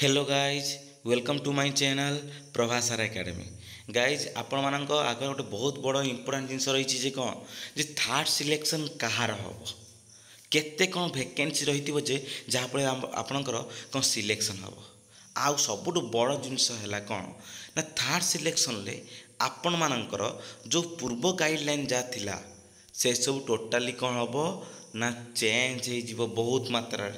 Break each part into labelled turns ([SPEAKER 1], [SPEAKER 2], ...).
[SPEAKER 1] Hello guys welcome to my channel Prabhasar Academy. Guys आपण मानक आगे गोटे बहुत बड़ इंपोर्टाट जिनस रही कौन जे थर्ड सिलेक्शन कहार हम केते कौन वैकेंसी रही जे जहाँफल आपणकर कौन सिलेक्शन हम आउ सबुठ बड़ जिनस है कौन ना थर्ड सिलेक्शन ले आपण मानकर जो पूर्व गाइडलाइन जहाँ थिला से सब टोटाली कौन हम ना चेंज हो बहुत मात्रा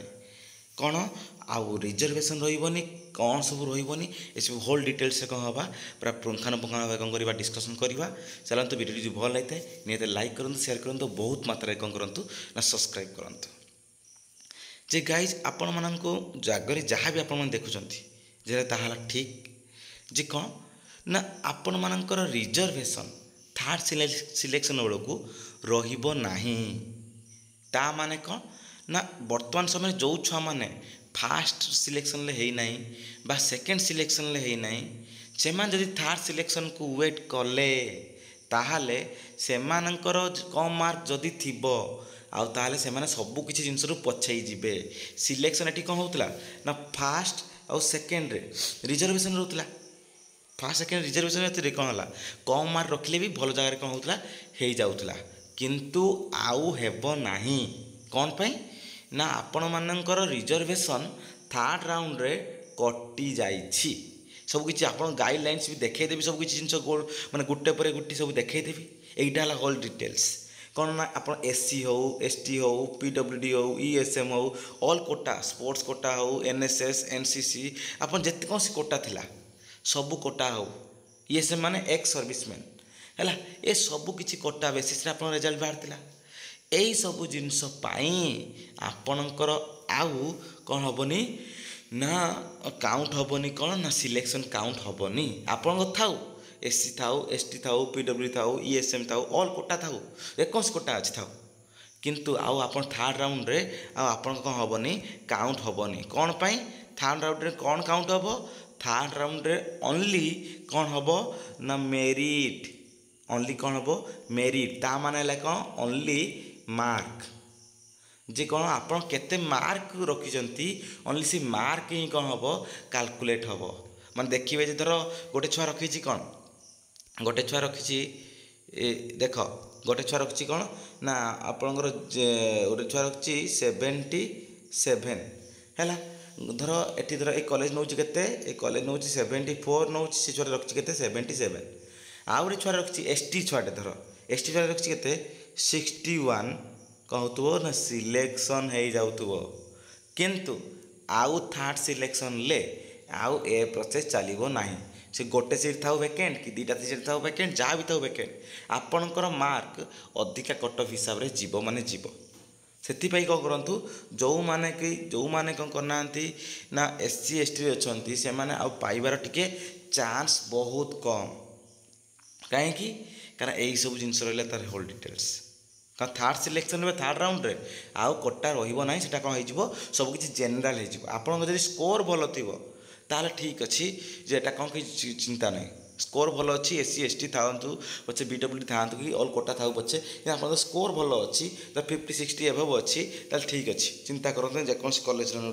[SPEAKER 1] कौन आउ रिजर्वेशन रही कौन सब रही सब होल डिटेल्स कौन हवा पूरा पुंखानुपुंखानु कौन करवा डिस्कसन करवा चलते वीडियो जो भल लगी है निहत लाइक करूँ शेयर करूँ बहुत मात्रा कौन करूँ ना सब्सक्राइब करूँ जे गाइज आपण मानू जगह जहाँ भी आपण देखुं ताहा ठीक जे कौन ना आपण मानकर रिजर्वेशन थर्ड सिलेक्शन बेलू रही ता माने कौन ना वर्तमान समय जो छुआ मैंने फास्ट सिलेक्शन है नहीं बा सेकेंड सिलेक्शन है नहीं से जदि थर्ड सिलेक्शन को वेट कले ताहले सेमानंकर कम मार्क जदि थिबो आउ ताहले सेमाने सब किछि जिनस पछई जिबे सिलेक्शन एटी कौन होतला ना फास्ट आउ सेकेंड रे रिजर्वेशन रहउतला फास्ट सेकेंड रिजर्वेशन रे कौन होला कम मार्क रखले भी भल जगह कौन होतला हे जाउतला किंतु आउ हेबो नाही कौन पाई ना आपण मानकर रिजर्वेशन थर्ड राउंड रे कटि जाइछि सब किछि आपण गाइडलाइंस भी देखै देबी सब किछि जिंस माने गुट्टे पर गुट्टी सब देखै देबी एटा हला होल डिटेल्स कौन ना आपण एससी हो एसटी हो पीडब्ल्यूडी हो ईएसएम हो ऑल कोटा स्पोर्ट्स कोटा हो एनएसएस एनसीसी आपण जेते कौन कोटा थिला सब कोटा हो ईएसएम माने एक्स सर्विसमैन हैला ए सब किछि कोटा बेसिस रे आपण रिजल्ट बाहरतिला यही सब जिनस आपणकर आउ कौन हेनी ना काउंट हेनी कौन ना सिलेक्शन काउंट हेनी आपण थाउ एससी थाउ एसटी थाउ पीडब्ल्यू थाउ ईएसएम थाउ ऑल कोटा थाउ एकस कोटा अच्छी थाउ किंतु आउ आपण थर्ड राउंड रे आपण कौन हेनी काउंट हेनी कौन पाई थर्ड राउंड रे कौन काउंट हम थर्ड राउंड रे ओनली कौन हम ना मेरिट ओनली कौन हम मेरिट ता माने कौन ओनली मार्क जे कौन आपन केते मार्क रखिजंती ओनली सी मार्क ही कौन हम कैलकुलेट हम माने देखिए जे धर गोटे छुआ रखी कौन गोटे छुआ रखी देख गोटे छुआ रखी कौन ना आपणकर गोटे छुआ रखी 77 है धर एटी धर ए कॉलेज नौ के कॉलेज नौ 74 नौ से छुआ रखी के 77 आउ गोटे छुआ रखी एसटी छुआटे धर एसटी छुआ रखी के 61 कहतुव ना सिलेक्शन हो जाउतुव किंतु आउ थर्ड सिलेक्शन ले आउ ए प्रोसेस चलिबो नाही से गोटे सीट थाउ वैकेंट कि दुईटा सीट थाउ वैकेंट जहाँ भी थाउ वैकेंट आपणकर मार्क अधिका कट ऑफ हिसाब रे जीव माने जीव से कौन करूँ जो मैंने कौन करना ना एससी एसटी अच्छा से मैंने आउ पाइबार टिके चांस बहुत कम कहीं कारण यही सब जिन रहा तार होल डिटेल्स कारण थर्ड सिलेक्शन थर्ड राउंड रे आउ कोटा रही से कौन हो सब किसी जेनेल हो स्कोर भल थी ताल ठीक अच्छी जे एटा कौन कि चिंता नहीं स्कोर भल अच्छी एससी एसटी था पचे बीडब्ल्यू था कि ऑल कोटा था पचे आप स्कोर भल अच्छी 50-60 एभव अच्छी ठीक अच्छी चिंता करते जेकोसी कॉलेज हो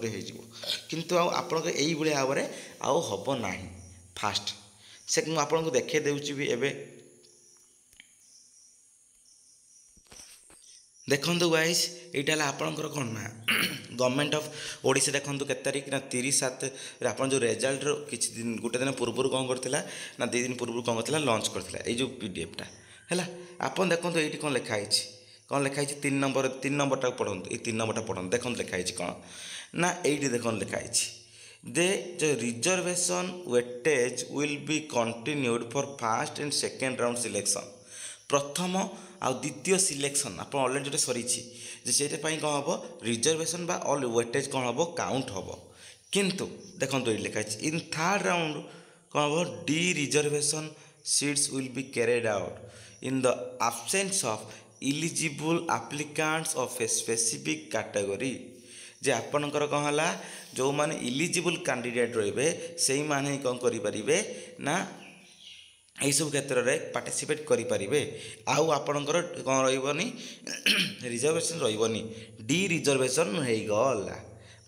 [SPEAKER 1] किंतु आपण यही भाव में आउ हम ना फास्ट से आपको देखे देउची भी एबे देखु गाइज यहाँ आपंकर कौन ना गवर्नमेंट ऑफ ओडिशा देखो के तारीख ना 30/7 आप जो रिजल्ट किसी दिन गोटे दिन पूर्व कौन करता ना 2 दिन पूर्व कौन करता लॉन्च करता ये जो पीडीएफटा है आप देखो ये कौन लिखाई कौन लिखाई 3 नंबरटा पढ़ु ये 3 नंबरटा पढ़ु देखो लिखाई कौन ना ये देख लिखाई दे जो reservation weightage will be continued for first and second round selection प्रथम आ द्वितीय सिलेक्शन आप अलरेडी जो सरी से कौन हम रिजर्वेशन बा ऑल वेटेज कौन हम काउंट हम किंतु देखो ये लिखाई इन थर्ड राउंड कौन हम the reservation seats will be carried out in the absence of eligible applicants of a specific category जे आपणकर कौन है जो माने इलिजिबल कैंडिडेट रे से माने कौन करें ना यही सब क्षेत्र में पार्टिसिपेट करें आउ आपणकर कौन रही रिजर्वेशन रही डी रिजर्वेशन हो गला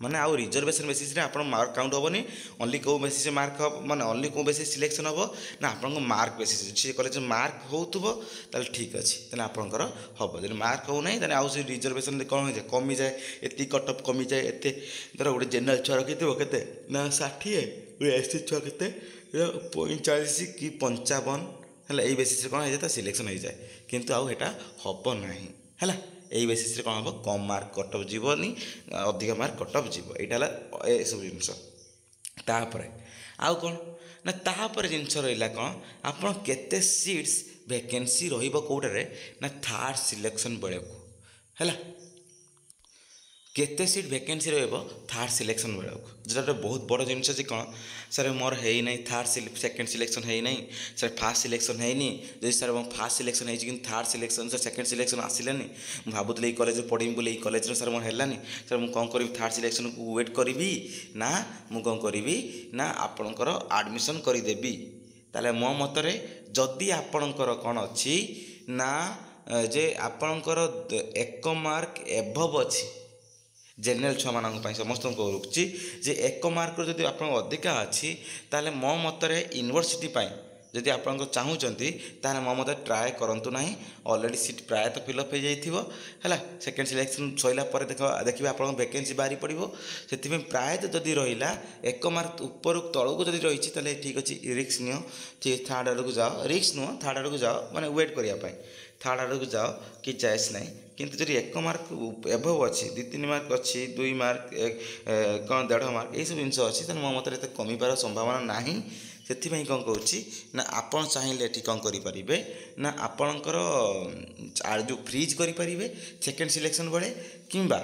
[SPEAKER 1] ମାନେ ଆଉ ରିଜର୍ଭେସନ୍ ବେସିସ୍ରେ ଆପଣ ମାର୍କ କାଉଣ୍ଟ ହେବନି। ଓନ୍ଲି କେଉଁ ବେସିସ୍ରେ ମାର୍କ ହେବ, ମାନେ ଓନ୍ଲି କେଉଁ ବେସିସ୍ ସିଲେକ୍ସନ୍ ହେବ ନା ଆପଣଙ୍କ ମାର୍କ ବେସିସ୍। ସେ କଲେଜରେ ମାର୍କ ହେଉଥିବ ତାହେଲେ ଠିକ୍ ଅଛି, ତାହେଲେ ଆପଣଙ୍କର ହେବ। ଯଦି ମାର୍କ ହେଉନାହିଁ ତାହେଲେ ଆଉ ସେ ରିଜର୍ଭେସନ୍ରେ କ'ଣ ହେଇଯାଏ, କମିଯାଏ, ଏତିକି କଟ୍ ଅଫ୍ କମିଯାଏ। ଏତେ ଧର ଗୋଟେ ଜେନେରାଲ୍ ଛୁଆ ରଖିଥିବ କେତେ ନା 60, ଗୋଟେ ଏସ୍ ସି ଛୁଆ କେତେ 45 କି 55, ହେଲା ଏଇ ବେସିସ୍ରେ କ'ଣ ହେଇଯାଏ ତା ସିଲେକ୍ସନ୍ ହେଇଯାଏ। କିନ୍ତୁ ଆଉ ଏଇଟା ହେବ ନାହିଁ ହେଲା। ଏଇ ବେସିସ୍ରେ କ'ଣ ହେବ, କମ୍ ମାର୍କ କଟ୍ ଅଫ୍ ଯିବନି, ଅଧିକ ମାର୍କ କଟ୍ ଅଫ୍ ଯିବ। ଏଇଟା ହେଲା ଏସବୁ ଜିନିଷ। ତାପରେ ଆଉ କ'ଣ ନା ତାପରେ ଜିନିଷ ରହିଲା କ'ଣ, ଆପଣ କେତେ ସିଟ୍ସ ଭ୍ୟାକେନ୍ସି ରହିବ କେଉଁଟାରେ ନା ଥାର୍ଡ଼ ସିଲେକ୍ସନ୍ ବେଳକୁ ହେଲା। କେତେ ସିଟ୍ ଭ୍ୟାକେନ୍ସି ରହିବ ଥାର୍ଡ଼ ସିଲେକ୍ସନ୍ ବେଳକୁ, ଯେଉଁଟା ବହୁତ ବଡ଼ ଜିନିଷ ଯେ କ'ଣ ସାର୍ ମୋର ହେଇନାହିଁ ସେକେଣ୍ଡ ସିଲେକ୍ସନ୍ ହେଇନାହିଁ, ସାର୍ ଫାର୍ଷ୍ଟ ସିଲେକ୍ସନ୍ ହେଇନି। ଯଦି ସାର୍ ମୋ ଫାର୍ଷ୍ଟ ସିଲେକ୍ସନ୍ ହେଇଛି କିନ୍ତୁ third selection sir second selection ଆସିଲାନି, ମୁଁ ଭାବୁଥିଲି ଏଇ କଲେଜରେ ପଢ଼ିବି ବୋଲି, ଏଇ କଲେଜରେ ସାର୍ ମୋର ହେଲାନି, ସାର୍ ମୁଁ କ'ଣ କରିବି, ଥାର୍ଡ଼ ସିଲେକ୍ସନ୍କୁ ୱେଟ୍ କରିବି ନା ମୁଁ କ'ଣ କରିବି ନା ଆପଣଙ୍କର ଆଡ଼ମିସନ୍ କରିଦେବି। ତାହେଲେ ମୋ ମତରେ ଯଦି ଆପଣଙ୍କର କ'ଣ ଅଛି ନା ଯେ ଆପଣଙ୍କର 1 ମାର୍କ ଏଭବ୍ ଅଛି, ଜେନେରାଲ୍ ଛୁଆମାନଙ୍କ ପାଇଁ ସମସ୍ତଙ୍କୁ କହୁଛି ଯେ 1 ମାର୍କରୁ ଯଦି ଆପଣଙ୍କ ଅଧିକା ଅଛି ତାହେଲେ ମୋ ମତରେ ୟୁନିଭର୍ସିଟି ପାଇଁ ଯଦି ଆପଣଙ୍କ ଚାହୁଁଛନ୍ତି ତାହେଲେ ମୋ ମତରେ ଟ୍ରାଏ କରନ୍ତୁ ନାହିଁ। ଅଲରେଡ଼ି ସିଟ୍ ପ୍ରାୟତଃ ଫିଲ୍ଅପ୍ ହୋଇଯାଇଥିବ ହେଲା। ସେକେଣ୍ଡ ସିଲେକ୍ସନ୍ ସରିଲା ପରେ ଦେଖିବେ ଆପଣଙ୍କ ଭ୍ୟାକେନ୍ସି ବାହାରି ପଡ଼ିବ। ସେଥିପାଇଁ ପ୍ରାୟତଃ ଯଦି ରହିଲା 1 ମାର୍କ ଉପରୁ ତଳକୁ ଯଦି ରହିଛି ତାହେଲେ ଠିକ୍ ଅଛି, ରିସ୍କ ନିଅ, ଠିକ୍ ଥାର୍ଡ଼ ଆଡ଼କୁ ଯାଅ, ରିସ୍କ ନୁହଁ ଥାର୍ଡ଼ ଆଡ଼କୁ ଯାଅ, ମାନେ ୱେଟ୍ କରିବା ପାଇଁ ଥାର୍ଡ଼ ଆଡ଼କୁ ଯାଅ, କି ଚଏସ୍ ନାହିଁ। କିନ୍ତୁ ଯଦି 1 ମାର୍କ ଏଭବ୍ ଅଛି, 2-3 ମାର୍କ ଅଛି, 2 ମାର୍କ କ'ଣ 1.5 ମାର୍କ ଏଇସବୁ ଜିନିଷ ଅଛି, ତାହେଲେ ମୋ ମତରେ ଏତେ କମିବାର ସମ୍ଭାବନା ନାହିଁ। ସେଥିପାଇଁ କ'ଣ କହୁଛି ନା ଆପଣ ଚାହିଁଲେ ଏଠି କ'ଣ କରିପାରିବେ ନା ଆପଣଙ୍କର ଯେଉଁ ଫ୍ରିଜ୍ କରିପାରିବେ ସେକେଣ୍ଡ ସିଲେକ୍ସନ୍ ବେଳେ, କିମ୍ବା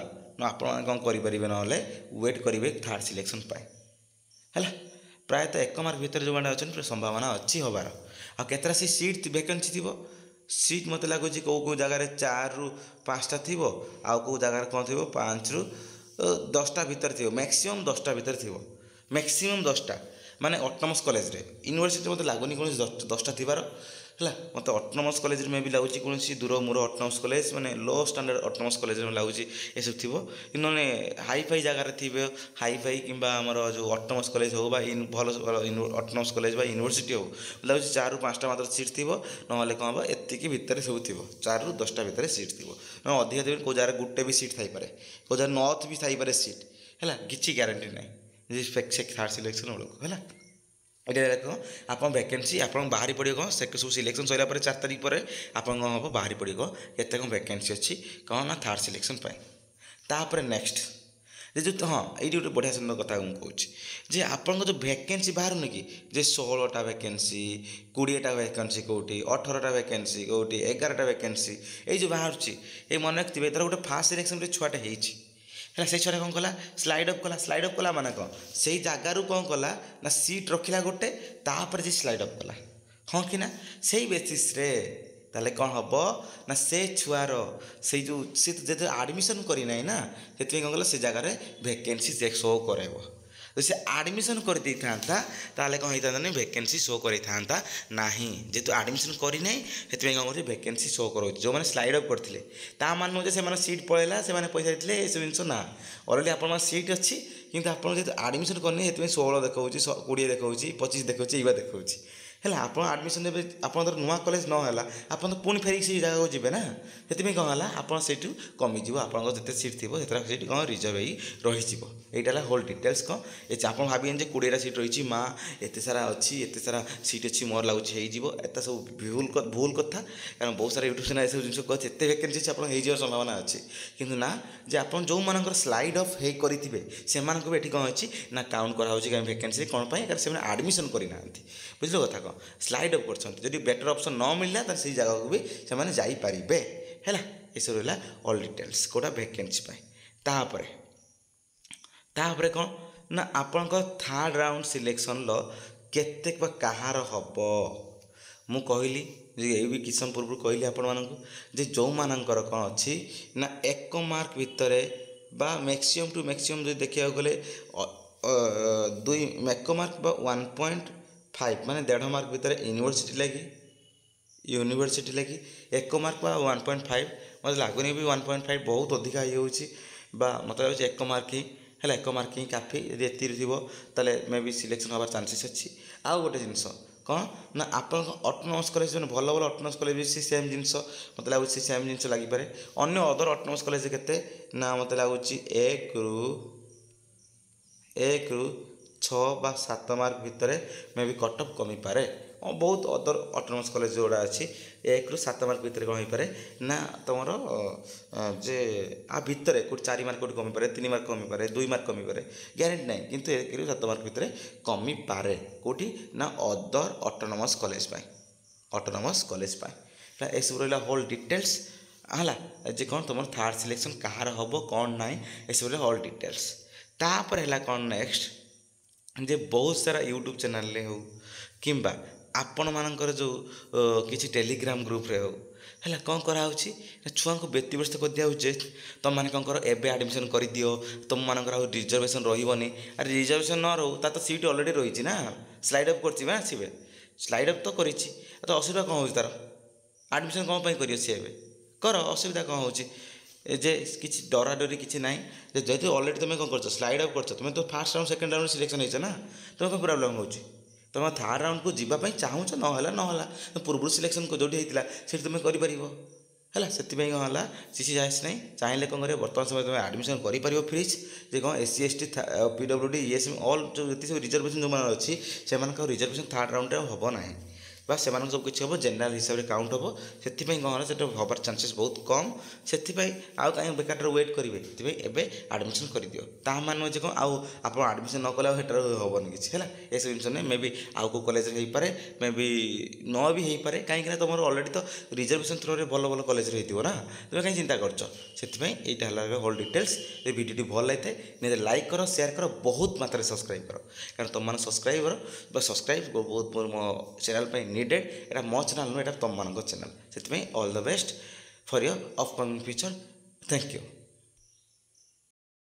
[SPEAKER 1] ଆପଣ କ'ଣ କରିପାରିବେ ନହେଲେ ୱେଟ୍ କରିବେ ଥାର୍ଡ଼ ସିଲେକ୍ସନ୍ ପାଇଁ ହେଲା। ପ୍ରାୟତଃ 1 ମାର୍କ ଭିତରେ ଯେଉଁମାନେ ଅଛନ୍ତି ସମ୍ଭାବନା ଅଛି ହେବାର। ଆଉ କେତେଟା ସିଟ୍ ଭ୍ୟାକେନ୍ସି ଥିବ, ସିଟ୍ ମୋତେ ଲାଗୁଛି କେଉଁ ଜାଗାରେ 4ରୁ 5ଟା ଥିବ, ଆଉ କେଉଁ ଜାଗାରେ କ'ଣ ଥିବ 5ରୁ 10ଟା ଭିତରେ ଥିବ, ମ୍ୟାକ୍ସିମମ୍ 10ଟା ଭିତରେ ଥିବ, ମ୍ୟାକ୍ସିମମ୍ 10ଟା। ମାନେ ଅଟୋନମସ୍ କଲେଜରେ, ୟୁନିଭର୍ସିଟିରେ ମୋତେ ଲାଗୁନି କୌଣସି 10ଟା ଥିବାର ହେଲା। ମୋତେ ଅଟୋନମସ୍ କଲେଜରେ ମେ ବି ଲାଗୁଛି କୌଣସି ଦୂରମୂର ଅଟୋନମସ୍ କଲେଜ, ମାନେ ଲୋ ଷ୍ଟାଣ୍ଡାର୍ଡ଼ ଅଟୋନମସ୍ କଲେଜରେ ମୋତେ ଲାଗୁଛି ଏସବୁ ଥିବ। କିନ୍ତୁ ମାନେ ହାଇଫାଇ ଜାଗାରେ ଥିବେ, ହାଇଫାଇ କିମ୍ବା ଆମର ଯେଉଁ ଅଟୋନମସ୍ କଲେଜ ହେଉ ବା ଭଲ ଅଟୋନମସ୍ କଲେଜ ବା ୟୁନିଭର୍ସିଟି ହେଉ, ଲାଗୁଛି 4ରୁ 5ଟା ମାତ୍ର ସିଟ୍ ଥିବ। ନହେଲେ କ'ଣ ହେବ ଏତିକି ଭିତରେ ସବୁ ଥିବ, 4ରୁ 10ଟା ଭିତରେ ସିଟ୍ ଥିବ। ଅଧିକା ଥିବ, କେଉଁ ଜାଗାରେ ଗୋଟେ ବି ସିଟ୍ ଥାଇପାରେ, କେଉଁ ଜାଗାରେ 9 ବି ଥାଇପାରେ ସିଟ୍ ହେଲା, କିଛି ଗ୍ୟାରେଣ୍ଟି ନାହିଁ ଥାର୍ଡ଼ ସିଲେକ୍ସନ୍ ବେଳକୁ ହେଲା। ଏଇଟା ଦେଖ ଆପଣ ଭ୍ୟାକେନ୍ସି ଆପଣ ବାହାରି ପଡ଼ିବ କ'ଣ, ସବୁ ସିଲେକ୍ସନ୍ ସରିଲା ପରେ 4 ତାରିଖ ପରେ ଆପଣ କ'ଣ ହେବ ବାହାରି ପଡ଼ିବ କେତେ କ'ଣ ଭ୍ୟାକେନ୍ସି ଅଛି କ'ଣ ନା ଥାର୍ଡ଼ ସିଲେକ୍ସନ୍ ପାଇଁ। ତାପରେ ନେକ୍ସଟ ଯେଉଁ ହଁ ଏଇଠି ଗୋଟେ ବଢ଼ିଆ ସୁନ୍ଦର କଥା ମୁଁ କହୁଛି ଯେ ଆପଣଙ୍କ ଯେଉଁ ଭ୍ୟାକେନ୍ସି ବାହାରୁନି କି, ଯେ 16ଟା ଭ୍ୟାକେନ୍ସି, 20ଟା ଭ୍ୟାକେନ୍ସି କେଉଁଠି, 18ଟା ଭ୍ୟାକେନ୍ସି କେଉଁଠି, 11ଟା ଭ୍ୟାକେନ୍ସି ଏଇ ଯେଉଁ ବାହାରୁଛି, ଏଇ ମନେ ରଖିଥିବେ ଧର ଗୋଟେ ଫାର୍ଷ୍ଟ ସିଲେକ୍ସନ୍ରେ ଛୁଆଟେ ହେଇଛି ହେଲା, ସେଇ ଛୁଆଟା କ'ଣ କଲା ସ୍ଲାଇଡ୍ ଅପ୍ କଲା ମାନେ କ'ଣ ସେଇ ଜାଗାରୁ କ'ଣ କଲା ନା ସିଟ୍ ରଖିଲା ଗୋଟେ, ତାପରେ ଯେ ସ୍ଲାଇଡ୍ ଅପ୍ କଲା, ହଁ କି ନା, ସେଇ ବେସିସ୍ରେ ତାହେଲେ କ'ଣ ହେବ ନା ସେ ଛୁଆର ସେଇ ଯେଉଁ ସେ ଯେହେତୁ ଆଡ଼ମିସନ୍ କରିନାହିଁ ନା, ସେଥିପାଇଁ କ'ଣ କଲା ସେ ଜାଗାରେ ଭ୍ୟାକେନ୍ସି ଶୋ କରାଇବ। ଯଦି ସେ ଆଡ଼ମିସନ୍ କରିଦେଇଥାନ୍ତା ତାହେଲେ କ'ଣ ହେଇଥାନ୍ତା ନା ଭ୍ୟାକେନ୍ସି ଶୋ କରିଥାନ୍ତା ନାହିଁ। ଯେହେତୁ ଆଡ଼ମିସନ୍ କରିନାହିଁ ସେଥିପାଇଁ କ'ଣ କରୁଛି ଭ୍ୟାକେନ୍ସି ଶୋ କରାଉଛି। ଯେଉଁମାନେ ସ୍ଲାଇଡ୍ ଅପ୍ କରିଥିଲେ ତା ମାନେ ନୁହେଁ ଯେ ସେମାନେ ସିଟ୍ ପଳେଇଲା, ସେମାନେ ପଇସା ଦେଇଥିଲେ ଏସବୁ ଜିନିଷ ନା, ଅଲରେଡ଼ି ଆପଣଙ୍କର ସିଟ୍ ଅଛି, କିନ୍ତୁ ଆପଣ ଯେହେତୁ ଆଡ଼ମିସନ୍ କରିନି ସେଥିପାଇଁ 16 ଦେଖାଉଛି, 20 ଦେଖାଉଛି, 25 ଦେଖାଉଛି, ଏଇଆ ଦେଖାଉଛି ହେଲା। ଆପଣ ଆଡ଼ମିସନ୍ ଦେବେ, ଆପଣଙ୍କର ନୂଆ କଲେଜ ନ ହେଲା ଆପଣ ତ ପୁଣି ଫେରିକି ସେଇ ଜାଗାକୁ ଯିବେ ନା, ସେଥିପାଇଁ କ'ଣ ହେଲା ଆପଣ ସେଇଠୁ କମିଯିବ, ଆପଣଙ୍କର ଯେତେ ସିଟ୍ ଥିବ ସେଥିରେ ସେଇଠି କ'ଣ ରିଜର୍ଭ ହେଇ ରହିଯିବ। ଏଇଟା ହେଲା ହୋଲ୍ ଡିଟେଲ୍ସ। କ'ଣ ଆପଣ ଭାବିବେନି ଯେ 20ଟା ସିଟ୍ ରହିଛି, ମା ଏତେ ସାରା ଅଛି, ଏତେ ସାରା ସିଟ୍ ଅଛି, ମୋର ଲାଗୁଛି ହେଇଯିବ, ଏତେ ସବୁ ଭୁଲ କଥା। କାରଣ ବହୁତ ସାରା ୟୁଟ୍ୟୁବ୍ ଚ୍ୟାନେଲ୍ ଏସବୁ ଜିନିଷ କହୁଛି ଏତେ ଭ୍ୟାକେନ୍ସି ଅଛି ଆପଣ ହେଇଯିବାର ସମ୍ଭାବନା ଅଛି, କିନ୍ତୁ ନା, ଯେ ଆପଣ ଯେଉଁମାନଙ୍କର ସ୍ଲାଇଡ୍ ଅଫ୍ ହେଇ କରିଥିବେ ସେମାନଙ୍କୁ ବି ଏଠି କ'ଣ ଅଛି ନା କାଉଣ୍ଟ କରାହେଉଛି କାରଣ ଭ୍ୟାକେନ୍ସି କ'ଣ ପାଇଁ, କାରଣ ସେମାନେ ଆଡ଼ମିସନ୍ କରିନାହାନ୍ତି, ବୁଝିଲ କଥା। କ'ଣ ସ୍ଲାଇଡ୍ ଅପ୍ କରିଛନ୍ତି, ଯଦି ବେଟର୍ ଅପସନ୍ ନ ମିଳିଲା ତାହେଲେ ସେଇ ଜାଗାକୁ ବି ସେମାନେ ଯାଇପାରିବେ ହେଲା। ଏସବୁ ରହିଲା ଅଲ୍ ଡିଟେଲ୍ସ କେଉଁଟା ଭ୍ୟାକେନ୍ସି ପାଇଁ। ତାପରେ କ'ଣ ନା ଆପଣଙ୍କ ଥାର୍ଡ଼ ରାଉଣ୍ଡ ସିଲେକ୍ସନ୍ର କେତେ ବା କାହାର ହେବ, ମୁଁ କହିଲି ଯେ ଏଇ ବି କିଛି ସମୟ ପୂର୍ବରୁ କହିଲି ଆପଣମାନଙ୍କୁ ଯେ ଯେଉଁମାନଙ୍କର କ'ଣ ଅଛି ନା 1 ମାର୍କ ଭିତରେ ବା ମ୍ୟାକ୍ସିମମ୍ ଟୁ ମ୍ୟାକ୍ସିମମ୍ ଯଦି ଦେଖିବାକୁ ଗଲେ 1 ମାର୍କ ବା 1.5 ମାନେ 1.5 ମାର୍କ ଭିତରେ ୟୁନିଭର୍ସିଟି ଲାଗି 1 ମାର୍କ ବା 1.5, ମୋତେ ଲାଗୁନି ବି 1.5 ବହୁତ ଅଧିକା ହେଇଯାଉଛି, ବା ମୋତେ ଲାଗୁଛି 1 ମାର୍କ ହିଁ है एक मार्किंग काफी यदि एति थी ताले मे बी सिलेक्शन हबार चांसेस अच्छी आउ गोटे जिनस कौन ना आप अटोनोमस कॉलेज जो भल भल अटोनोमस कॉलेज भी सेम जिनस मतलब लगुच सेम जिनस लगिपे अन्य अदर अटोनोमस कॉलेज के ना मतलब लगुच एक रु 6 बा 7 मार्क भितर मे भी कट अफ कमी पारे बहुत अदर अटोनोमस कॉलेज जोड़ा अच्छी 1 रु 7 मार्क भितर कौन हो पारे ना तुम जे आ भितर कोई 4 मार्क कोई कमी पारे 3 मार्क कमी पारे 2 मार्क कमी पारे ग्यारंटी ना किंतु 1 रु 7 मार्क भितर कमी पारे कौटी ना अदर अटोनोमस कॉलेज ए सब रहा होल डिटेल्स है जे कौन तुम थर्ड सिलेक्शन कहार हम कौन ना ए सब होल डिटेल्स तापर है कौन नेक्स्ट जे बहुत सारा यूट्यूब चैनल हो किंबा आपण मानकर जो किसी टेलीग्राम ग्रुप रे हो है कौन कराऊँगी छुआ को व्यतिव्यस्त कर दिया तुम मैंने कौन कर एवं आडमिशन कर दियो तुम मानकर आ रिजर्वेशन रही अरे रिजर्वेशन न रो तो सीट अलरेडी रही ना स्लाइड अप कर आसवे स्लाइड अप तो कर असुविधा कौन हो तार आडमिशन कौन कर सी ए कर असुविधा कौन हो जे किसी डरा डरी किसी ना जैसे अलरेडी तुम कौन कर स्लाइड अप कर तुम तो fast round second round selection हो ना तुम कौन प्रोब्लेम हो तुम थार्ड राउंड को जीवाई चाहूच ना पूर्व सिलेक्शन को जो होता है तुम कर है से कौन है सीसी जायस नहीं चाहिए कौन कर बर्तमान समय तुम आडमिशन कर फ्रीज जे कौन SC ST PWD ESM all जो रिजर्वेशन जो मैंने अच्छी से रिजर्वेशन थर्ड राउंड हम ना बस से सब किसी हम जेनराल हिसाब से काउंट हम से कौन है हबार चांसेस बहुत कम से आउ कहीं बेकार वेट करेंगे से आडमिशन कर दियो ता मान जे कौन आप आडमिशन न कले हेटार हेनी किसी है ये सब जिन मे बी आउ को कॉलेज हो पारे मे बी न भी हो पारे कहीं तुम अलरेडी तो रिजर्वेशन थ्रो भल भल कॉलेज हो ना तुम कहीं चिंता कर होल डिटेल्स भिडियो भल लगे निजे लाइक कर शेयर कर बहुत मात्रा सब्सक्राइब कर कारण तुम मैंने सब्सक्राइब बहुत मो चैनल नीडेड एटा मो चैनल नुह एटा तुम मान चैनल से all the best for your upcoming future thank you.